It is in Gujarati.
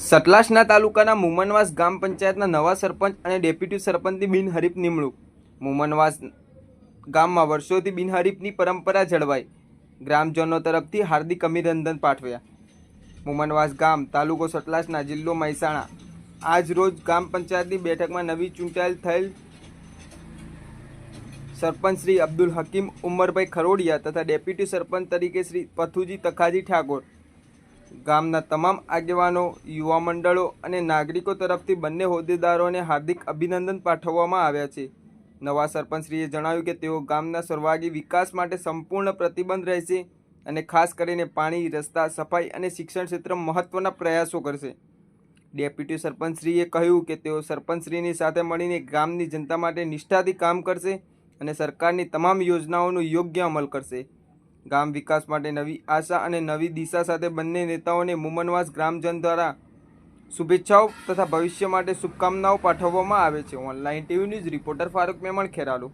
સતલાસના તાલુકાના મુમનવાસ ગામ પંચાયતના નવા સરપંચ અને ડેપ્યુટી સરપંચની બિનહરીફ નિમણૂક। મુમનવાસ ગામમાં વર્ષોથી બિનહરીફની પરંપરા જળવાઈ, ગ્રામજનો તરફથી હાર્દિક અભિનંદન પાઠવ્યા। મુમનવાસ ગામ તાલુકો સતલાસના જિલ્લો મહેસાણા। આજ રોજ ગામ પંચાયતની બેઠકમાં નવી ચૂંટાયેલ થયેલ સરપંચ શ્રી અબ્દુલ હકીમ ઉમરભાઈ ખરોડિયા તથા ડેપ્યુટી સરપંચ તરીકે શ્રી પથુજી તખાજી ઠાકોર, ગામના તમામ આગેવાનો, યુવા મંડળો અને નાગરિકો તરફથી બંને હોદ્દેદારોને હાર્દિક અભિનંદન પાઠવવામાં આવ્યા છે। નવા સરપંચશ્રીએ જણાવ્યું કે તેઓ ગામના સર્વાંગી વિકાસ માટે સંપૂર્ણ પ્રતિબદ્ધ રહેશે અને ખાસ કરીને પાણી, રસ્તા, સફાઈ અને શિક્ષણ ક્ષેત્રમાં મહત્વના પ્રયાસો કરશે। ડેપ્યુટી સરપંચશ્રીએ કહ્યું કે તેઓ સરપંચશ્રીની સાથે મળીને ગામની જનતા માટે નિષ્ઠાથી કામ કરશે અને સરકારની તમામ યોજનાઓનો યોગ્ય અમલ કરશે। ગામ વિકાસ માટે નવી આશા અને નવી દિશા સાથે બંને નેતાઓને મુમનવાસ ગ્રામજન દ્વારા શુભેચ્છાઓ તથા ભવિષ્ય માટે શુભકામનાઓ પાઠવવામાં આવે છે। Online TV news reporter Farooq Memon, Kheralu.